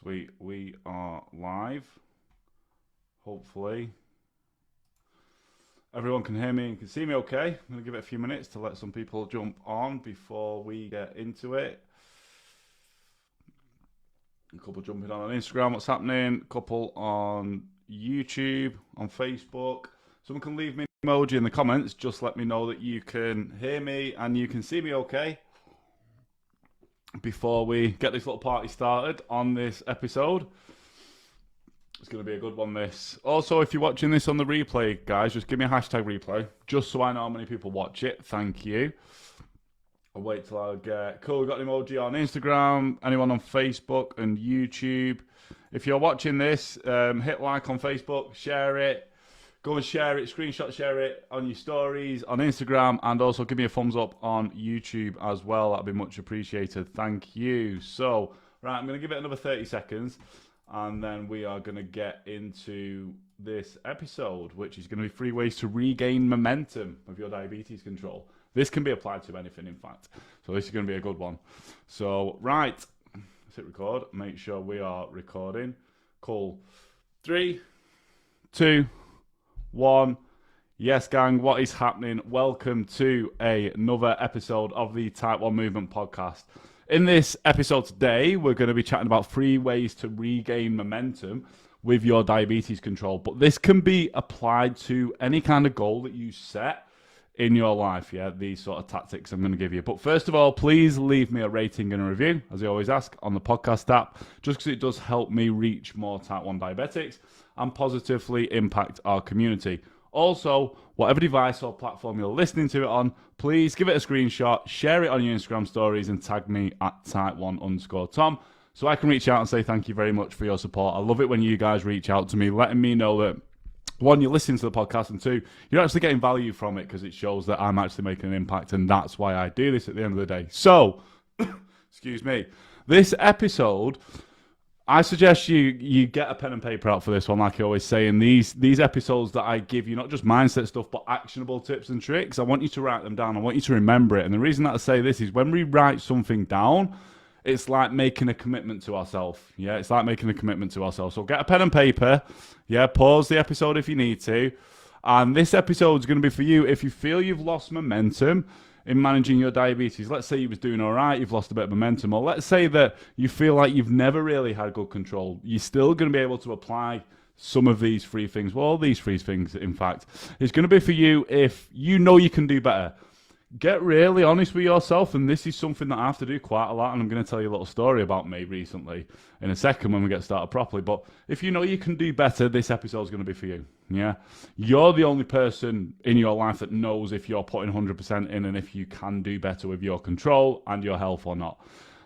Sweet. We are live. Hopefully, everyone can hear me and can see me okay. I'm going to give it a few minutes to let some people jump on before we get into it. A couple jumping on Instagram, what's happening? A couple on YouTube, on Facebook. Someone can leave me an emoji in the comments. Just let me know that you can hear me and you can see me okay before we get this little party started on this episode. It's going to be a good one, this. Also, if you're watching this on the replay, guys, just give me a hashtag replay, just so I know how many people watch it. Thank you. I'll wait till I get... Cool, we got an emoji on Instagram, anyone on Facebook and YouTube. If you're watching this, hit like on Facebook, share it. Go and share it, screenshot share it on your stories, on Instagram, and also give me a thumbs up on YouTube as well. That'd be much appreciated. Thank you. So, right, I'm going to give it another 30 seconds, and then we are going to get into this episode, which is going to be 3 ways to regain momentum of your diabetes control. This can be applied to anything, in fact. So this is going to be a good one. So, right, let's hit record. Make sure we are recording. Cool. 3, 2, 1. Yes, gang, what is happening? Welcome to another episode of the Type 1 Movement podcast. In this episode today, we're going to be chatting about 3 ways to regain momentum with your diabetes control. But this can be applied to any kind of goal that you set in your life, yeah, these sort of tactics I'm going to give you. But first of all, please leave me a rating and a review, as I always ask, on the podcast app, just because it does help me reach more Type 1 diabetics and positively impact our community. Also, whatever device or platform you're listening to it on, please give it a screenshot, share it on your Instagram stories, and tag me at type1_Tom so I can reach out and say thank you very much for your support. I love it when you guys reach out to me, letting me know that, 1, you're listening to the podcast, and 2, you're actually getting value from it because it shows that I'm actually making an impact, and that's why I do this at the end of the day. So, excuse me, this episode, I suggest you get a pen and paper out for this one, like I always say. In these episodes that I give you, not just mindset stuff, but actionable tips and tricks, I want you to write them down. I want you to remember it. And the reason that I say this is when we write something down, it's like making a commitment to ourselves. Yeah, it's like making a commitment to ourselves. So get a pen and paper. Yeah, pause the episode if you need to. And this episode is going to be for you if you feel you've lost momentum in managing your diabetes. Let's say you was doing all right, you've lost a bit of momentum, or let's say that you feel like you've never really had good control. You're still going to be able to apply some of these 3 things. Well, all these 3 things, in fact. It's going to be for you if you know you can do better. Get really honest with yourself, and this is something that I have to do quite a lot, and I'm going to tell you a little story about me recently in a second when we get started properly. But if you know you can do better, this episode is going to be for you. Yeah, you're the only person in your life that knows if you're putting 100% in and if you can do better with your control and your health or not.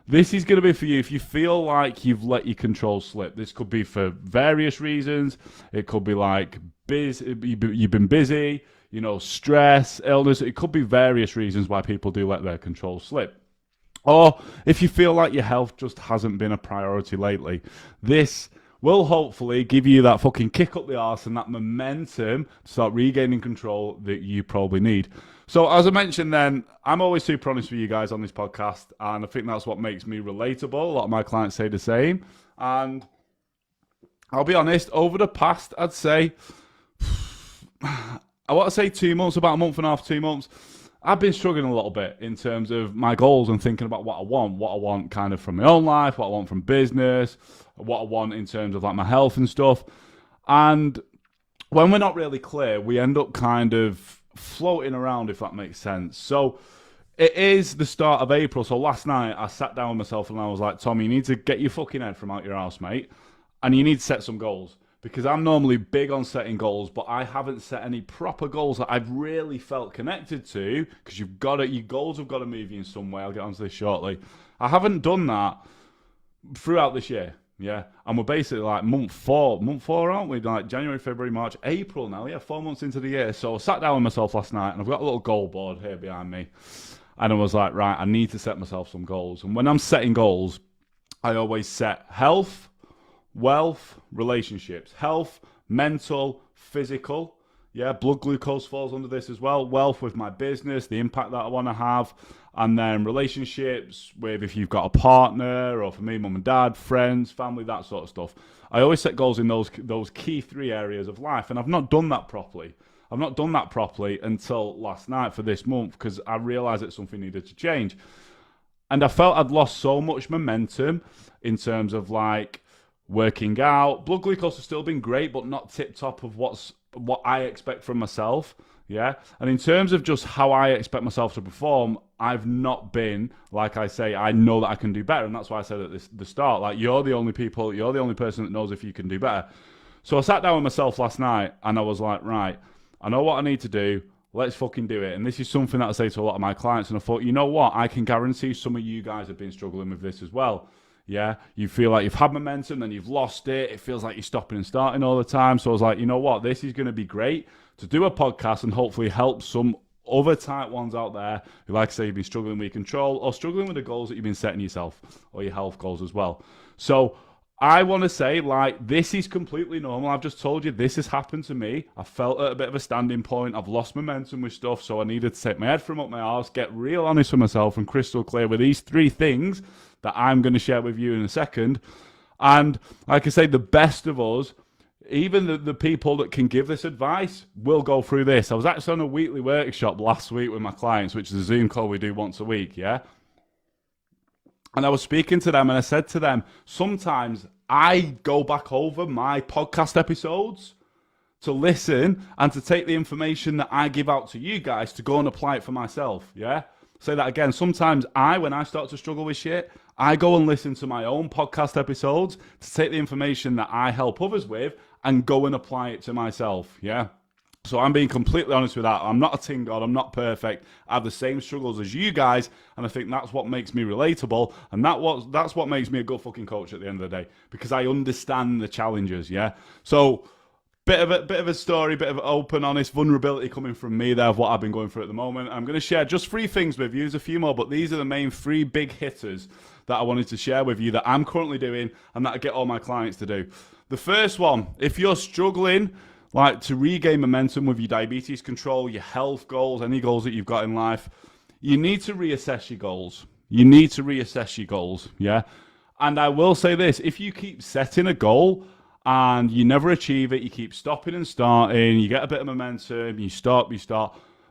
This is going to be for you if you feel like you've let your control slip. This could be for various reasons. It could be like you've been busy, you know, stress, illness. It could be various reasons why people do let their control slip. Or if you feel like your health just hasn't been a priority lately, this will hopefully give you that fucking kick up the arse and that momentum to start regaining control that you probably need. So as I mentioned then, I'm always super honest with you guys on this podcast, and I think that's what makes me relatable. A lot of my clients say the same. And I'll be honest, over the past, I'd say, I want to say 2 months, about a month and a half, 2 months, I've been struggling a little bit in terms of my goals and thinking about what I want kind of from my own life, what I want from business, what I want in terms of like my health and stuff. And when we're not really clear, we end up kind of floating around, if that makes sense. So it is the start of April. So last night I sat down with myself and I was like, Tom, you need to get your fucking head from out your house, mate. And you need to set some goals. Because I'm normally big on setting goals, but I haven't set any proper goals that I've really felt connected to, because your goals have got to move you in some way. I'll get onto this shortly. I haven't done that throughout this year, yeah? And we're basically like month four, aren't we? Like January, February, March, April now, yeah, 4 months into the year. So I sat down with myself last night, and I've got a little goal board here behind me. And I was like, right, I need to set myself some goals. And when I'm setting goals, I always set health, wealth, relationships. Health, mental, physical. Yeah, blood glucose falls under this as well. Wealth with my business, the impact that I want to have, and then relationships with if you've got a partner, or for me, mum and dad, friends, family, that sort of stuff. I always set goals in those key 3 areas of life, and I've not done that properly. I've not done that properly until last night for this month, because I realised that something needed to change. And I felt I'd lost so much momentum in terms of like working out. Blood glucose has still been great, but not tip top of what I expect from myself. Yeah. And in terms of just how I expect myself to perform, I've not been, like I say, I know that I can do better. And that's why I said at the start, like, you're the only person that knows if you can do better. So I sat down with myself last night and I was like, right, I know what I need to do. Let's fucking do it. And this is something that I say to a lot of my clients. And I thought, you know what? I can guarantee some of you guys have been struggling with this as well. Yeah, you feel like you've had momentum, then you've lost it. It feels like you're stopping and starting all the time. So I was like, you know what? This is going to be great to do a podcast and hopefully help some other type ones out there who, like I say, you've been struggling with your control or struggling with the goals that you've been setting yourself, or your health goals as well. So I want to say, like, this is completely normal. I've just told you this has happened to me. I felt at a bit of a standing point. I've lost momentum with stuff, so I needed to take my head from up my arse, get real honest with myself and crystal clear with these 3 things that I'm going to share with you in a second. And like I say, the best of us, even the people that can give this advice, will go through this. I was actually on a weekly workshop last week with my clients, which is a Zoom call we do once a week, yeah? And I was speaking to them and I said to them, sometimes I go back over my podcast episodes to listen and to take the information that I give out to you guys to go and apply it for myself, yeah? Say that again. Sometimes when I start to struggle with shit, I go and listen to my own podcast episodes to take the information that I help others with and go and apply it to myself, yeah? So I'm being completely honest with that. I'm not a tin god. I'm not perfect. I have the same struggles as you guys, and I think that's what makes me relatable, and that's what makes me a good fucking coach at the end of the day, because I understand the challenges, yeah? So bit of a story, bit of open, honest vulnerability coming from me there of what I've been going through at the moment. I'm going to share just 3 things with you. There's a few more, but these are the main 3 big hitters that I wanted to share with you that I'm currently doing and that I get all my clients to do. The first one, if you're struggling like to regain momentum with your diabetes control, your health goals, any goals that you've got in life, you need to reassess your goals. You need to reassess your goals, yeah? And I will say this, if you keep setting a goal and you never achieve it, you keep stopping and starting, you get a bit of momentum, you start,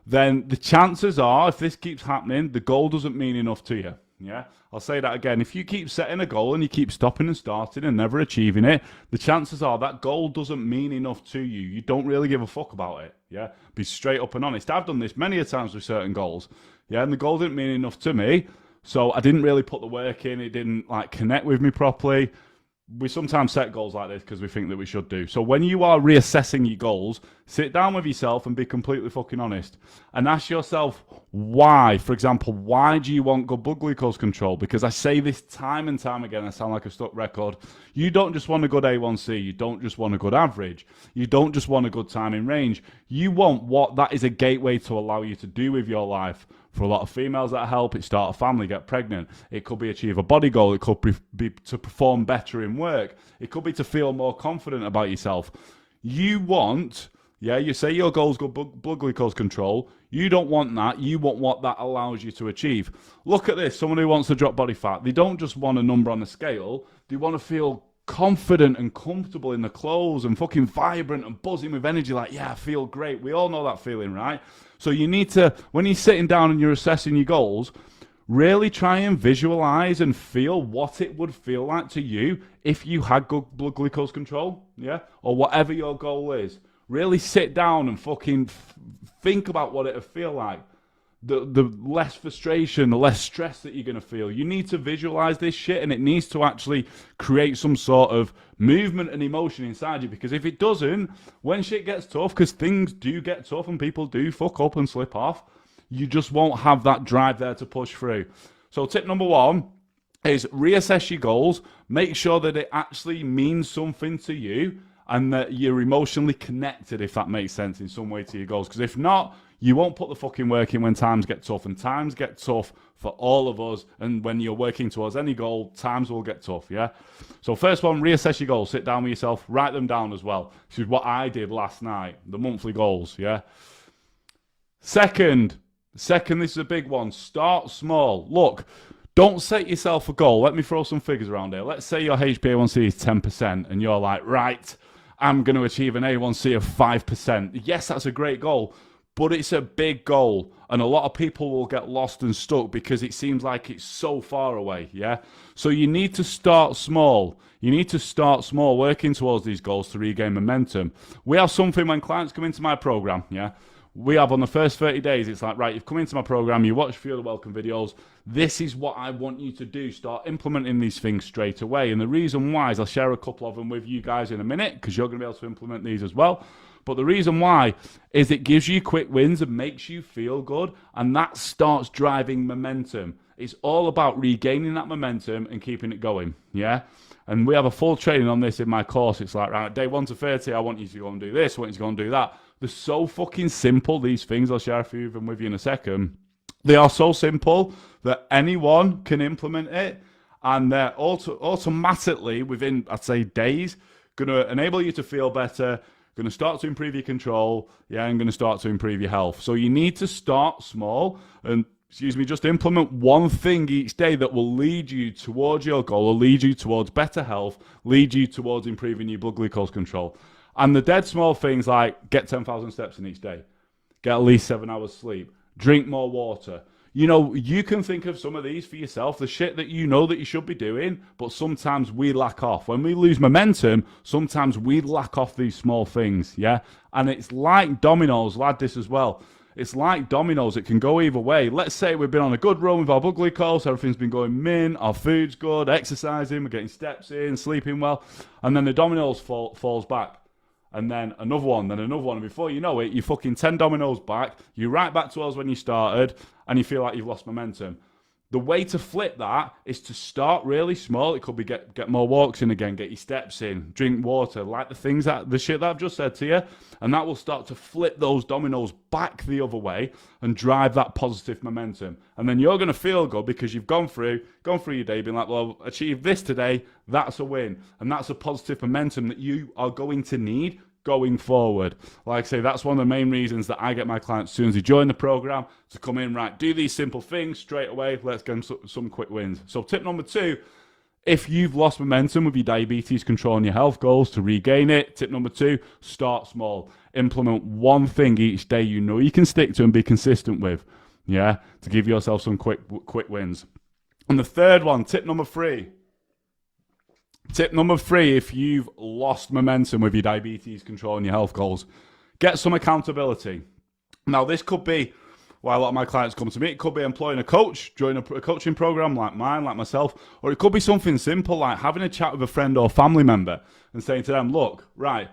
then the chances are, if this keeps happening, the goal doesn't mean enough to you. Yeah, I'll say that again. If you keep setting a goal and you keep stopping and starting and never achieving it, the chances are that goal doesn't mean enough to you. You don't really give a fuck about it. Yeah, be straight up and honest. I've done this many a times with certain goals. Yeah, and the goal didn't mean enough to me, so I didn't really put the work in. It didn't like connect with me properly. We sometimes set goals like this because we think that we should do. So when you are reassessing your goals, sit down with yourself and be completely fucking honest. And ask yourself why. For example, why do you want good blood glucose control? Because I say this time and time again, I sound like a stuck record. You don't just want a good A1C. You don't just want a good average. You don't just want a good time in range. You want what that is a gateway to allow you to do with your life. For a lot of females that help, it start a family, get pregnant. It could be achieve a body goal. It could be to perform better in work. It could be to feel more confident about yourself. You want, you say your goal is good blood glucose control. You don't want that. You want what that allows you to achieve. Look at this. Someone who wants to drop body fat. They don't just want a number on the scale. They want to feel confident and comfortable in the clothes and fucking vibrant and buzzing with energy, like, yeah, I feel great. We all know that feeling, right? So you need to, when you're sitting down and you're assessing your goals, really try and visualize and feel what it would feel like to you if you had good blood glucose control, yeah? Or whatever your goal is. Really sit down and fucking think about what it would feel like. The less frustration, the less stress that you're going to feel. You need to visualize this shit, and it needs to actually create some sort of movement and emotion inside you, because if it doesn't, when shit gets tough, because things do get tough and people do fuck up and slip off, you just won't have that drive there to push through. So tip number 1 is reassess your goals. Make sure that it actually means something to you, and that you're emotionally connected, if that makes sense, in some way to your goals. Because if not, you won't put the fucking work in when times get tough, and times get tough for all of us. And when you're working towards any goal, times will get tough, yeah? So first one, reassess your goals. Sit down with yourself, write them down as well. This is what I did last night, the monthly goals, yeah? Second, this is a big one. Start small. Look, don't set yourself a goal. Let me throw some figures around here. Let's say your HbA1c is 10% and you're like, right, I'm going to achieve an A1C of 5%. Yes, that's a great goal, but it's a big goal. And a lot of people will get lost and stuck because it seems like it's so far away, yeah? So you need to start small. You need to start small, working towards these goals to regain momentum. We have something when clients come into my program, yeah? We have on the first 30 days, it's like, right, you've come into my program, you watch Feel the Welcome videos. This is what I want you to do. Start implementing these things straight away. And the reason why is I'll share a couple of them with you guys in a minute because you're going to be able to implement these as well. But the reason why is it gives you quick wins and makes you feel good. And that starts driving momentum. It's all about regaining that momentum and keeping it going, yeah? And we have a full training on this in my course. It's like, right, day 1 to 30, I want you to go and do this, I want you to go and do that. They're so fucking simple, these things. I'll share a few of them with you in a second. They are so simple that anyone can implement it, and they're automatically, within, I'd say, days, going to enable you to feel better, going to start to improve your control, yeah, and going to start to improve your health. So you need to start small and, just implement one thing each day that will lead you towards your goal, or lead you towards better health, lead you towards improving your blood glucose control. And the dead small things like get 10,000 steps in each day, get at least 7 hours sleep, drink more water. You know, you can think of some of these for yourself, the shit that you know that you should be doing, but sometimes we lack off. When we lose momentum, sometimes we lack off these small things, yeah? And it's like dominoes, lad, this as well. It's like dominoes, it can go either way. Let's say we've been on a good run with our blood glucose, everything's been going mint, our food's good, exercising, we're getting steps in, sleeping well, and then the dominoes falls back. And then another one, and before you know it, you're fucking 10 dominoes back, you're right back to us when you started, and you feel like you've lost momentum. The way to flip that is to start really small. It could be get more walks in again, get your steps in, drink water, like the shit that I've just said to you, and that will start to flip those dominoes back the other way and drive that positive momentum. And then you're going to feel good because you've gone through your day being like, well, I've achieved this today, that's a win. And that's a positive momentum that you are going to need going forward. Like I say, that's one of the main reasons that I get my clients, as soon as they join the program, to come in, right, do these simple things straight away, let's get some quick wins. So tip number 2, if you've lost momentum with your diabetes control and your health goals, to regain it, tip number 2, start small. Implement one thing each day you know you can stick to and be consistent with, yeah, to give yourself some quick wins. And the third one, tip number 3, if you've lost momentum with your diabetes control and your health goals, get some accountability. Now, this could be why a lot of my clients come to me. It could be employing a coach, join a coaching program like mine, like myself, or it could be something simple like having a chat with a friend or family member and saying to them, look, right,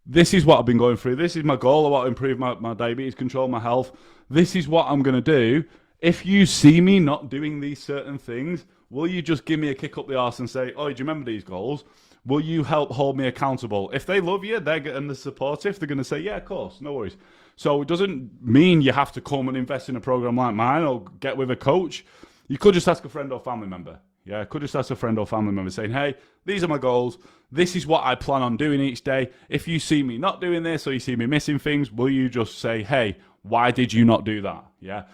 this is what I've been going through. This is my goal. I want to improve my diabetes control, my health. This is what I'm going to do. If you see me not doing these certain things, will you just give me a kick up the arse and say, oh, do you remember these goals? Will you help hold me accountable? If they love you, and they're supportive, they're going to say, yeah, of course, no worries. So it doesn't mean you have to come and invest in a program like mine or get with a coach. You could just ask a friend or family member. Yeah, I could just ask a friend or family member saying, hey, these are my goals. This is what I plan on doing each day. If you see me not doing this or you see me missing things, will you just say, hey, why did you not do that? Yeah.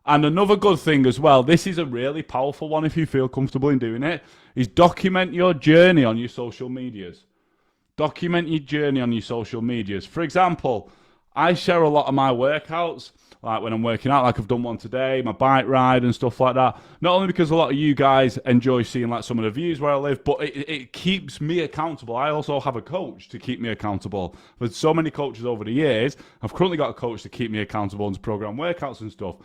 And another good thing as well, this is a really powerful one if you feel comfortable in doing it, is document your journey on your social medias. Document your journey on your social medias. For example, I share a lot of my workouts, like when I'm working out, like I've done one today, my bike ride and stuff like that. Not only because a lot of you guys enjoy seeing like some of the views where I live, but it keeps me accountable. I also have a coach to keep me accountable. There's so many coaches over the years. I've currently got a coach to keep me accountable and to program workouts and stuff.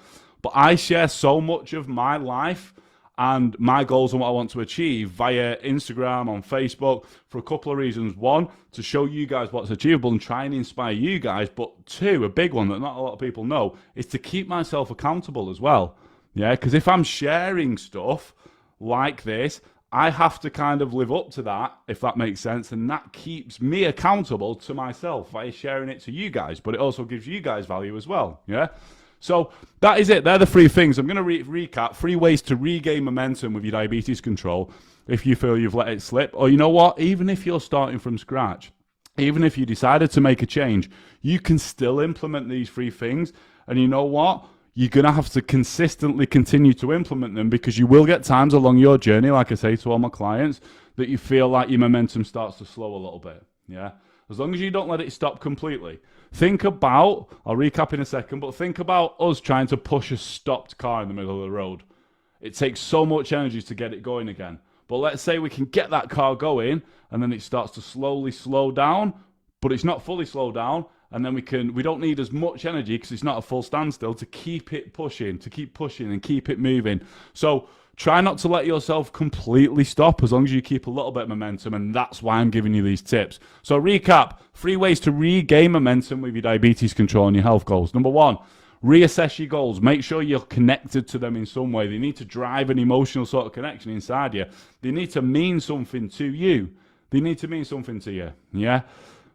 But I share so much of my life and my goals and what I want to achieve via Instagram, on Facebook, for a couple of reasons. One, to show you guys what's achievable and try and inspire you guys. But 2, a big one that not a lot of people know, is to keep myself accountable as well. Yeah, because if I'm sharing stuff like this, I have to kind of live up to that, if that makes sense, and that keeps me accountable to myself by sharing it to you guys, but it also gives you guys value as well, yeah? So that is it. They're the 3 things. I'm going to recap 3 ways to regain momentum with your diabetes control if you feel you've let it slip. Or you know what? Even if you're starting from scratch, even if you decided to make a change, you can still implement these 3 things. And you know what? You're going to have to consistently continue to implement them, because you will get times along your journey, like I say to all my clients, that you feel like your momentum starts to slow a little bit. Yeah. As long as you don't let it stop completely. Think about, I'll recap in a second, but think about us trying to push a stopped car in the middle of the road. It takes so much energy to get it going again. But let's say we can get that car going and then it starts to slowly slow down, but it's not fully slowed down. And then we don't need as much energy, because it's not a full standstill, to keep it pushing, to keep pushing and keep it moving. So try not to let yourself completely stop, as long as you keep a little bit of momentum. And that's why I'm giving you these tips. So recap, 3 ways to regain momentum with your diabetes control and your health goals. Number 1, reassess your goals. Make sure you're connected to them in some way. They need to drive an emotional sort of connection inside you. They need to mean something to you. They need to mean something to you. Yeah.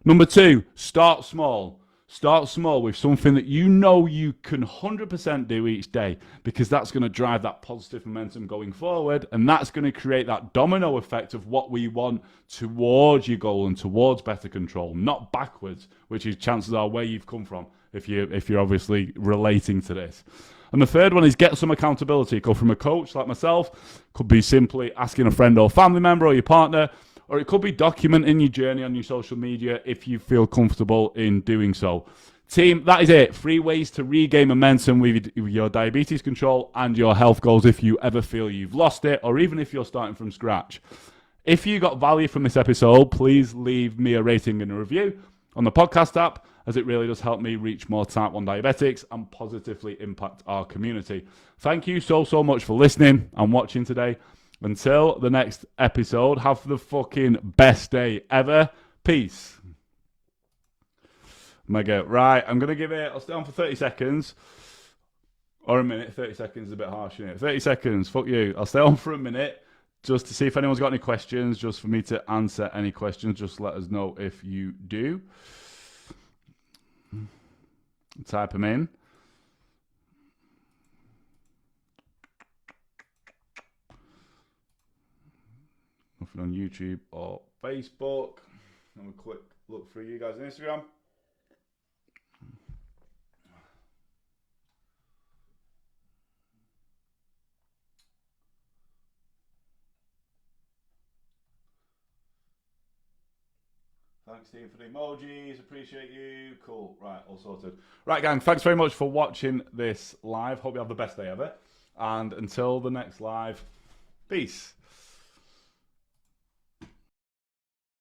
Number 2, start small. Start small with something that you know you can 100% do each day, because that's going to drive that positive momentum going forward, and that's going to create that domino effect of what we want towards your goal and towards better control, not backwards, which is chances are where you've come from if you're obviously relating to this. And the 3rd one is get some accountability. Go from a coach like myself. Could be simply asking a friend or family member or your partner, or it could be documenting your journey on your social media if you feel comfortable in doing so. Team, that is it. 3 ways to regain momentum with your diabetes control and your health goals if you ever feel you've lost it, or even if you're starting from scratch. If you got value from this episode, please leave me a rating and a review on the podcast app, as it really does help me reach more type 1 diabetics and positively impact our community. Thank you so much for listening and watching today. Until the next episode, have the fucking best day ever. Peace. Mega. Right, I'm going to give it, I'll stay on for 30 seconds. Or a minute. 30 seconds is a bit harsh, isn't it? 30 seconds, fuck you. I'll stay on for a minute just to see if anyone's got any questions, just for me to answer any questions. Just let us know if you do. Type them in. Nothing on YouTube or Facebook. Have a quick look through you guys on Instagram. Thanks, Steve, for the emojis. Appreciate you. Cool. Right, all sorted. Right, gang, thanks very much for watching this live. Hope you have the best day ever. And until the next live, peace.